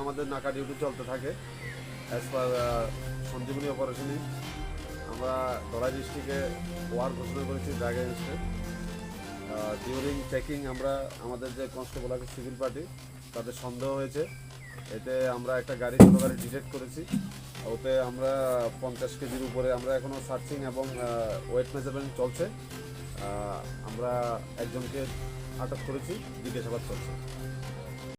আমাদের নাকা ডিউটি চলতে থাকে অ্যাজ পার সঞ্জীবনী অপারেশনে। আমরা ধলাই ডিস্ট্রিক্টে ওয়ার ঘোষণা করেছি ড্রাগ এগেনস্টে। ডিউরিং চেকিং আমরা আমাদের যে কনস্টেবল আছে সিভিল পার্টি তাদের সন্দেহ হয়েছে, এতে আমরা একটা ছোটো গাড়ি ডিটেক্ট করেছি। ওতে আমরা 50 কেজির উপরে আমরা এখনও সার্চিং এবং ওয়েট মেজারমেন্ট চলছে। আমরা একজনকে আটক করেছি, জিজ্ঞাসাবাদ চলছে।